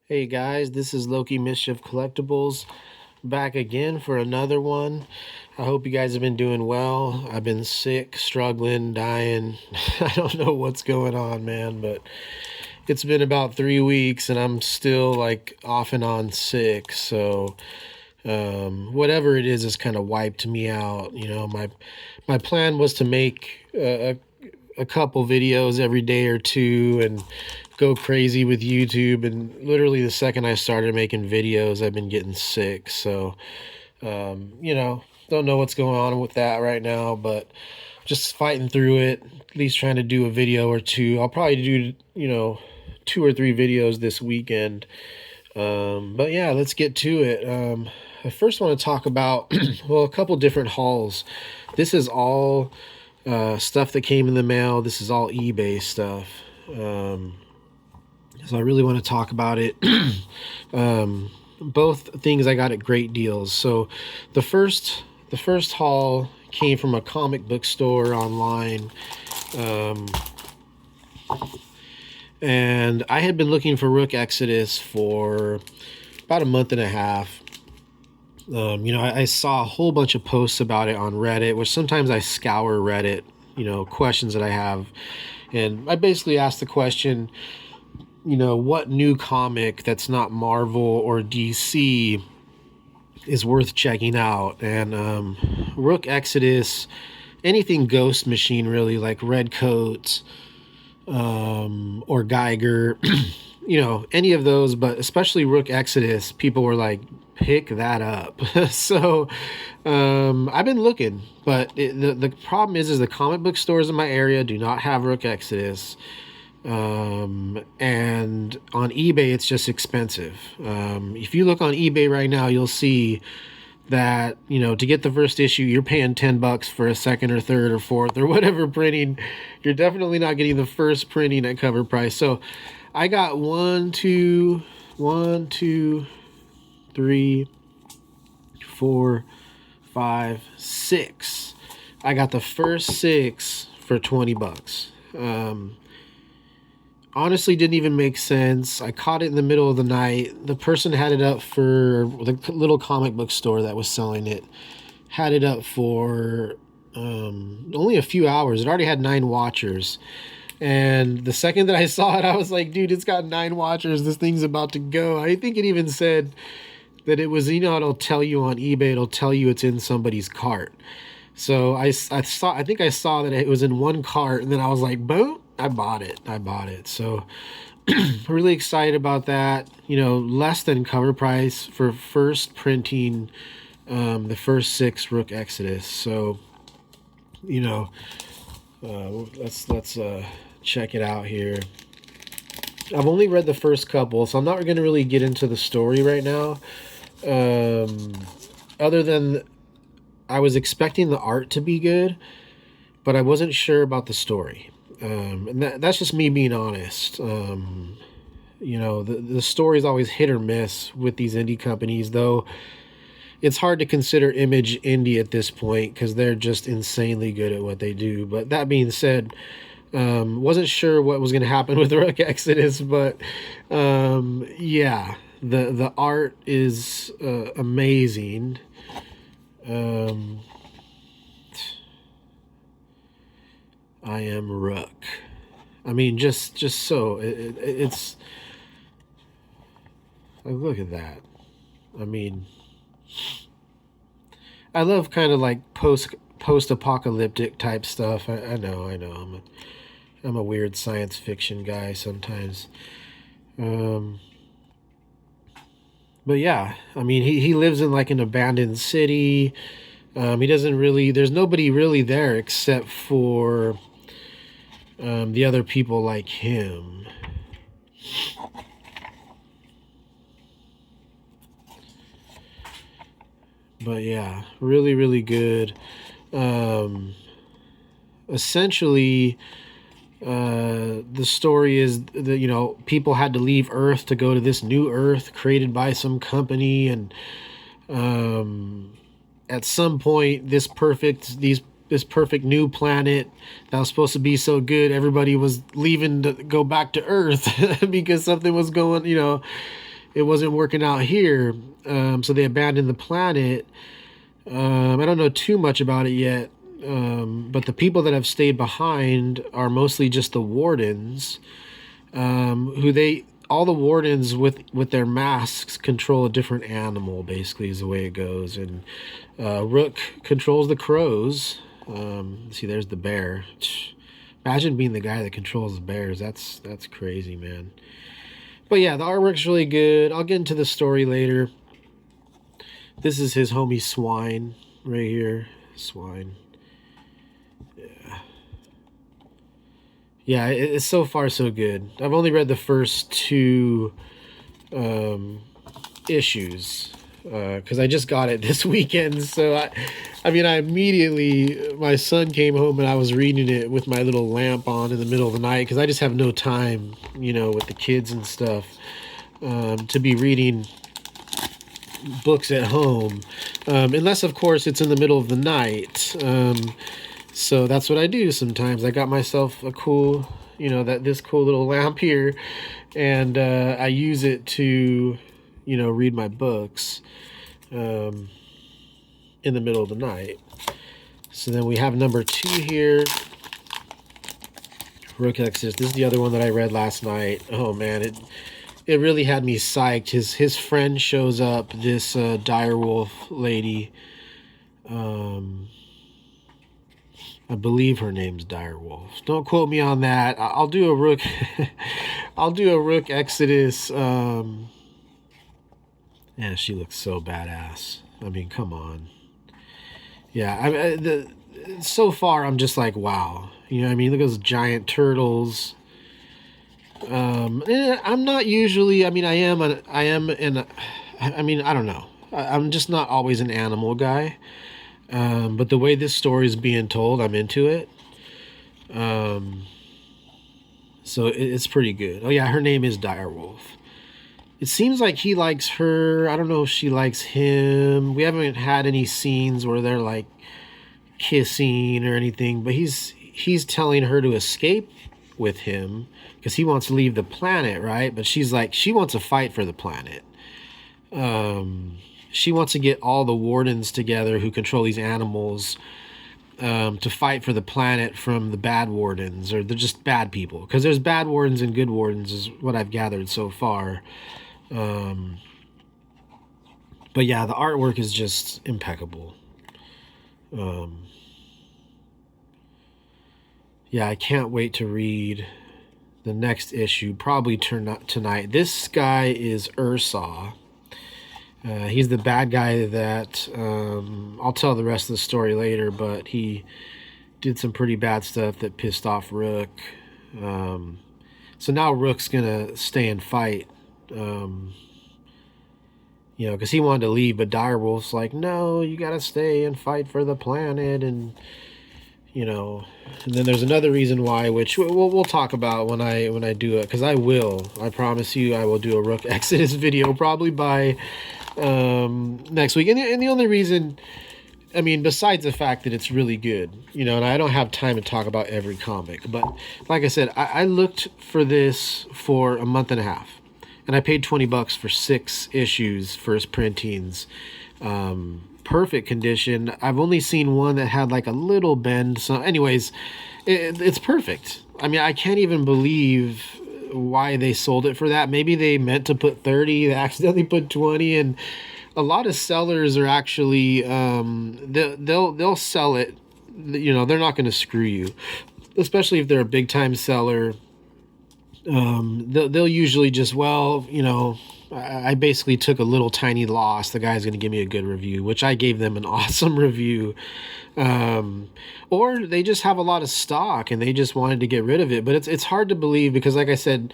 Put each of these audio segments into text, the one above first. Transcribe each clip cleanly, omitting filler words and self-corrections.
Hey guys, this is Loki Mischief Collectibles back again for another one. I hope you guys have been doing well. I've been sick, struggling, dying. I don't know what's going on, man, but it's been about 3 weeks and I'm still like off and on sick. So whatever it is has kind of wiped me out. My plan was to make a couple videos every day or two and go crazy with YouTube. And literally the second I started making videos, I've been getting sick. So, don't know what's going on with that right now, but just fighting through it, at least trying to do a video or two. I'll probably do, 2 or 3 videos this weekend. But yeah, let's get to it. I first want to talk about, well, a couple different hauls. This is all stuff that came in the mail. This is all eBay stuff. So I really want to talk about it. Both things I got at great deals. So the first haul came from a comic book store online. And I had been looking for Rook Exodus for about a month and a half. I saw a whole bunch of posts about it on Reddit, which sometimes I scour Reddit, questions that I have. And I basically asked the question, what new comic that's not Marvel or DC is worth checking out? And Rook Exodus, anything Ghost Machine really, like Redcoat or Geiger, any of those, but especially Rook Exodus, people were like, pick that up. So I've been looking, but the problem is the comic book stores in my area do not have Rook Exodus. And on eBay, it's just expensive. If you look on eBay right now, you'll see that, to get the first issue, you're paying $10 for a second or third or fourth or whatever printing. You're definitely not getting the first printing at cover price. So I got 3, 4, 5, 6. I got the first 6 for $20. Honestly, didn't even make sense. I caught it in the middle of the night. The person had it up for the little comic book store that was selling it. Had it up for only a few hours. It already had 9 watchers. And the second that I saw it, I was like, dude, it's got 9 watchers. This thing's about to go. I think it even said that it was, it'll tell you on eBay, it'll tell you it's in somebody's cart. So I think I saw that it was in one cart, and then I was like, boom, I bought it. So really excited about that. Less than cover price for first printing the first 6 Rook Exodus. So, let's check it out here. I've only read the first couple, so I'm not going to really get into the story right now. Other than I was expecting the art to be good, but I wasn't sure about the story. And that's just me being honest. The story is always hit or miss with these indie companies, though it's hard to consider Image indie at this point because they're just insanely good at what they do. But that being said, wasn't sure what was going to happen with Rook Exodus, but yeah, the art is amazing. I am Rook. I mean, just so it's like, look at that. I mean, I love kind of like post-apocalyptic type stuff. I know. I'm a weird science fiction guy sometimes. But yeah, I mean, he lives in like an abandoned city. He doesn't really, there's nobody really there except for the other people like him. But yeah, really, really good. Essentially, the story is that, people had to leave Earth to go to this new Earth created by some company. And at some point, this perfect new planet that was supposed to be so good, everybody was leaving to go back to Earth because something was going, it wasn't working out here. So they abandoned the planet. I don't know too much about it yet, but the people that have stayed behind are mostly just the wardens, all the wardens with their masks control a different animal, basically, is the way it goes. And Rook controls the crows. See, there's the bear. Imagine being the guy that controls the bears. That's crazy, man. But yeah, the artwork's really good. I'll get into the story later. This is his homie Swine right here. Swine. Yeah, it's so far so good. I've only read the first 2 issues because I just got it this weekend. So I immediately, my son came home and I was reading it with my little lamp on in the middle of the night because I just have no time, with the kids and stuff, to be reading books at home, unless of course it's in the middle of the night. So that's what I do sometimes. I got myself a cool, this cool little lamp here, and I use it to, read my books in the middle of the night. So then we have number 2 here, Rook Exodus. This is the other one that I read last night. Oh man, it really had me psyched. His friend shows up, this direwolf lady. I believe her name's Direwolf. Don't quote me on that. I'll do a Rook. I'll do a Rook Exodus. Yeah, she looks so badass. I mean, come on. Yeah, so far I'm just like, wow. You know what I mean? Look at those giant turtles. I'm not usually. I mean, I am. I don't know. I'm just not always an animal guy. But the way this story is being told, I'm into it. So it's pretty good. Oh yeah, her name is Direwolf. It seems like he likes her. I don't know if she likes him. We haven't had any scenes where they're like kissing or anything, but he's telling her to escape with him because he wants to leave the planet, right? But she's like, she wants to fight for the planet. She wants to get all the wardens together who control these animals, to fight for the planet from the bad wardens, or they're just bad people. Because there's bad wardens and good wardens is what I've gathered so far. But yeah, the artwork is just impeccable. Yeah, I can't wait to read the next issue, probably tonight. This guy is Ursaw. He's the bad guy that, I'll tell the rest of the story later, but he did some pretty bad stuff that pissed off Rook. So now Rook's gonna stay and fight, because he wanted to leave, but Direwolf's like, no, you gotta stay and fight for the planet, and then there's another reason why, which we'll talk about when I do it, because I promise you, I will do a Rook Exodus video probably by next week. And the only reason, I mean, besides the fact that it's really good, and I don't have time to talk about every comic, but like I said, I looked for this for a month and a half, and I paid $20 for 6 issues, first printings. Perfect condition. I've only seen one that had like a little bend. So anyways, it's perfect. I mean, I can't even believe why they sold it for that. Maybe they meant to put 30, they accidentally put 20, and a lot of sellers are actually they'll sell it. They're not going to screw you, especially if they're a big time seller. They'll usually just, I basically took a little tiny loss. The guy's going to give me a good review, which I gave them an awesome review. Or they just have a lot of stock and they just wanted to get rid of it. But it's hard to believe because, like I said,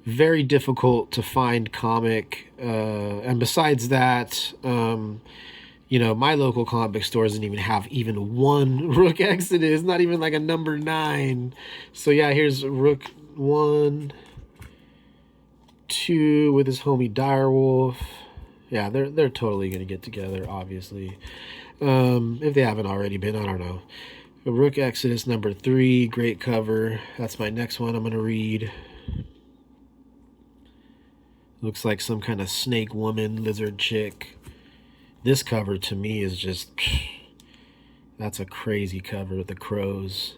very difficult to find comic. And besides that, my local comic book store doesn't even have even one Rook Exodus, not even like a number 9. So yeah, here's Rook 1, 2 with his homie Direwolf. Yeah, they're totally gonna get together, obviously. If they haven't already been, I don't know. Rook Exodus number 3, great cover. That's my next one I'm gonna read. Looks like some kind of snake woman, lizard chick. This cover to me is just, that's a crazy cover with the crows.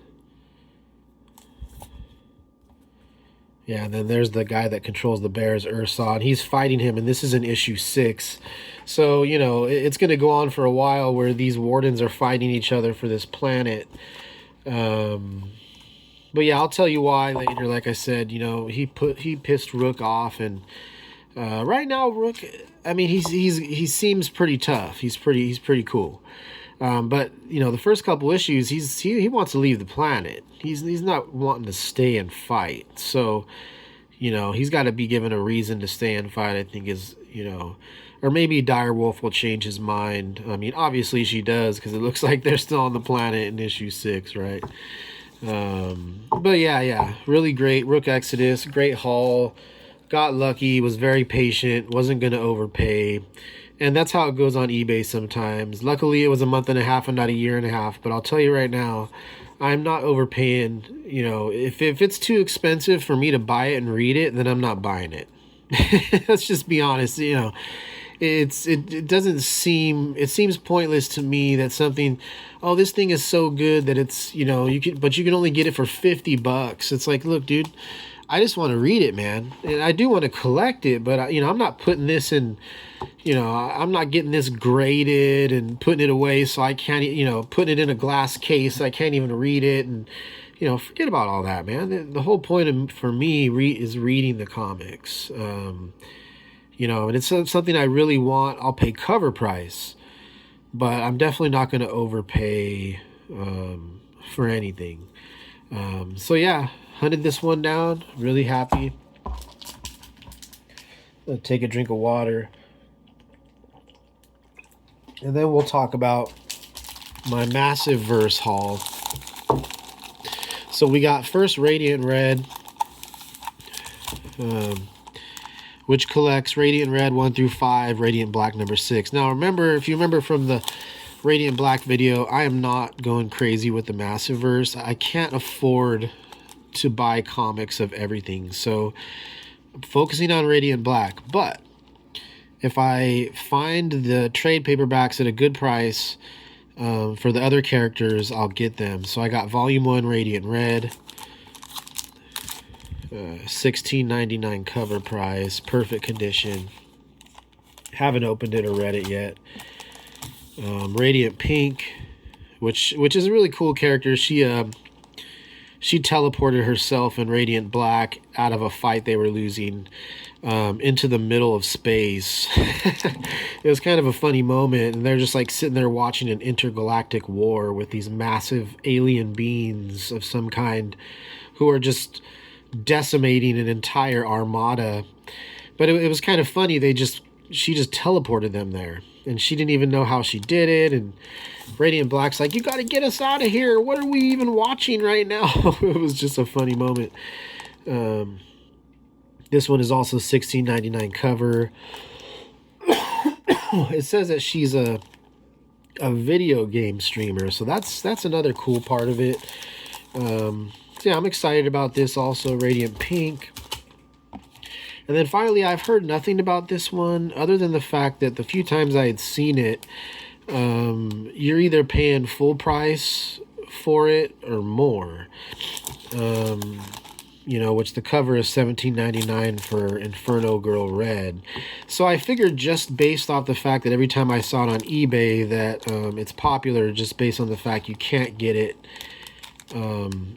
Yeah, and then there's the guy that controls the bears, Ursa, and he's fighting him, and this is in issue 6. So, you know, it's going to go on for a while where these wardens are fighting each other for this planet. But yeah, I'll tell you why later. Like I said, you know, he pissed Rook off, and right now Rook, I mean, he seems pretty tough. He's pretty cool. But you know, the first couple issues, he wants to leave the planet. He's not wanting to stay and fight. So, you know, he's got to be given a reason to stay and fight. I think is, you know, or maybe Direwolf will change his mind. I mean, obviously she does, because it looks like they're still on the planet in issue 6, right? But yeah, really great Rook Exodus, great haul. Got lucky, was very patient, wasn't gonna overpay. And that's how it goes on eBay sometimes. Luckily, it was a month and a half and not a year and a half. But I'll tell you right now, I'm not overpaying. You know, if it's too expensive for me to buy it and read it, then I'm not buying it. Let's just be honest. You know, it doesn't seem, it seems pointless to me that something, oh, this thing is so good that it's, you know, you can only get it for $50. It's like, look, dude, I just want to read it, man. And I do want to collect it, but you know, I'm not putting this in, you know, I'm not getting this graded and putting it away so I can't, you know, putting it in a glass case. I can't even read it. And, you know, forget about all that, man. The whole point for me is reading the comics. You know, and it's something I really want. I'll pay cover price, but I'm definitely not going to overpay for anything. So yeah, hunted this one down. Really happy. I'll take a drink of water, and then we'll talk about my massive verse haul. So we got first Radiant Red, which collects Radiant Red 1 through 5, Radiant Black number 6. Now remember, if you remember from the Radiant Black video, I am not going crazy with the massive verse. I can't afford to buy comics of everything, so I'm focusing on Radiant Black. But if I find the trade paperbacks at a good price for the other characters, I'll get them. So I got Volume 1 Radiant Red, $16.99 cover price, perfect condition. Haven't opened it or read it yet. Radiant Pink, which is a really cool character. She teleported herself in Radiant Black out of a fight they were losing into the middle of space. It was kind of a funny moment, and they're just like sitting there watching an intergalactic war with these massive alien beings of some kind who are just decimating an entire armada. But it was kind of funny. She just teleported them there, and she didn't even know how she did it. And Radiant Black's like, you got to get us out of here. What are we even watching right now? It was just a funny moment. This one is also $16.99 cover. It says that she's a video game streamer, so that's another cool part of it. Yeah, I'm excited about this also, Radiant Pink. And then finally, I've heard nothing about this one other than the fact that the few times I had seen it, you're either paying full price for it or more. You know, which the cover is $17.99 for Inferno Girl Red. So I figured, just based off the fact that every time I saw it on eBay that it's popular, just based on the fact you can't get it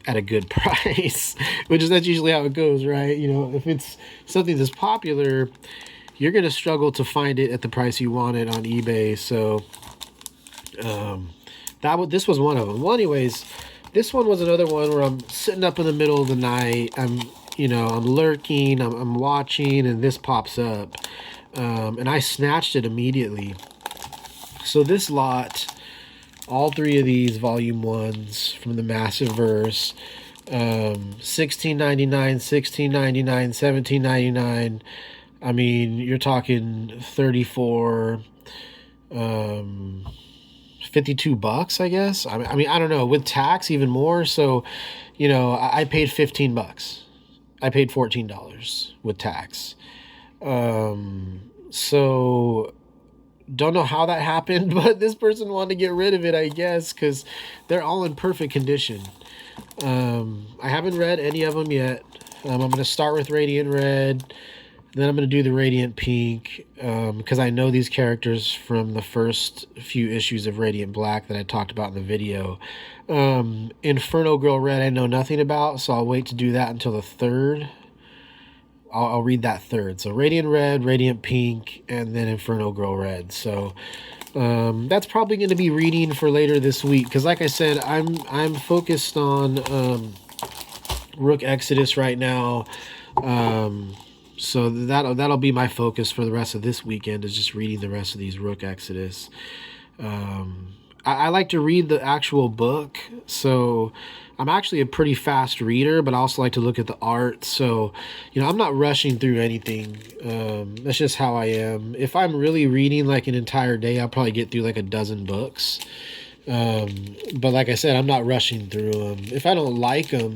at a good price, that's usually how it goes, right? You know, if it's something that's popular, you're going to struggle to find it at the price you want it on eBay. So this was one of them. Well, anyways, this one was another one where I'm sitting up in the middle of the night. I'm lurking, I'm watching, and this pops up. And I snatched it immediately. So this lot, all three of these volume 1s from the massive verse, $16.99, $16.99, $17.99. I mean, you're talking 34, $52, I guess. I mean, I don't know, with tax even more. So, you know, I paid $15. I paid $14 with tax. So don't know how that happened, but this person wanted to get rid of it, I guess, because they're all in perfect condition. I haven't read any of them yet. I'm going to start with Radiant Red, then I'm going to do the Radiant Pink, because I know these characters from the first few issues of Radiant Black that I talked about in the video. Inferno Girl Red I know nothing about, so I'll wait to do that until the third. I'll read that third. So Radiant Red, Radiant Pink, and then Inferno Girl Red. So that's probably going to be reading for later this week, because like I said, I'm focused on Rook Exodus right now. So that'll be my focus for the rest of this weekend, is just reading the rest of these Rook Exodus. I like to read the actual book, so I'm actually a pretty fast reader, but I also like to look at the art. So, I'm not rushing through anything. That's just how I am. If I'm really reading like an entire day, I'll probably get through like a dozen books. But like I said, I'm not rushing through them. If I don't like them,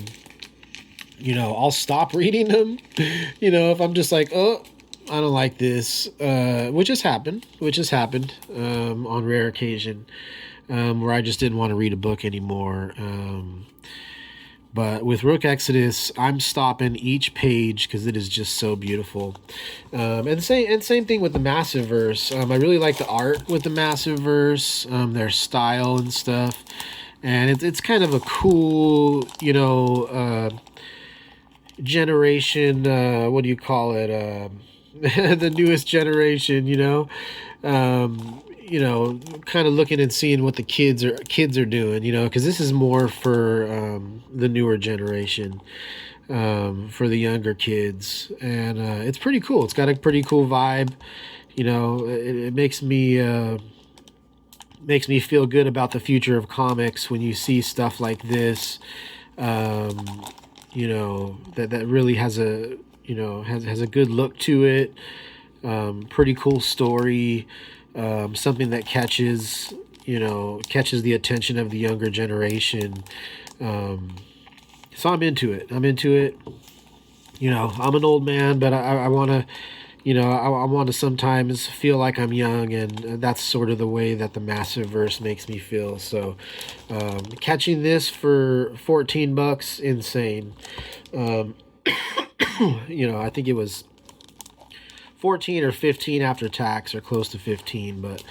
I'll stop reading them. If I'm just like, oh, I don't like this, which has happened on rare occasion, where I just didn't want to read a book anymore. But with Rook Exodus, I'm stopping each page because it is just so beautiful. And same thing with the Massiveverse. I really like the art with the Massiveverse, their style and stuff. And it's kind of a cool, generation, what do you call it? The newest generation, kind of looking and seeing what the kids are doing, because this is more for the newer generation, for the younger kids, and it's pretty cool. It's got a pretty cool vibe. It makes me feel good about the future of comics when you see stuff like this. That really has a has a good look to it. Pretty cool story. Something that catches the attention of the younger generation. So I'm into it. I'm an old man, but I want to, I want to sometimes feel like I'm young, and that's sort of the way that the Massiveverse makes me feel. So catching this for $14, insane. I think it was 14 or 15 after tax, or close to 15, but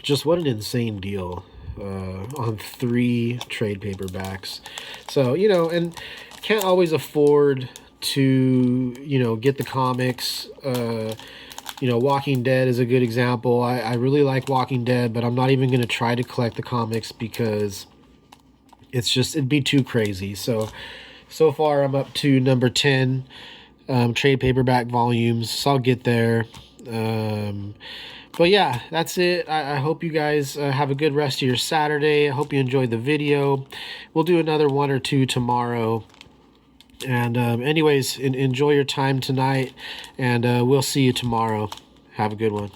just what an insane deal on 3 trade paperbacks. So, and can't always afford to, get the comics. Walking Dead is a good example. I really like Walking Dead, but I'm not even going to try to collect the comics because it'd be too crazy. So far I'm up to number 10 trade paperback volumes, so I'll get there. But yeah, that's it. I hope you guys have a good rest of your Saturday. I hope you enjoyed the video. We'll do another 1 or 2 tomorrow. And anyways, enjoy your time tonight, and we'll see you tomorrow. Have a good one.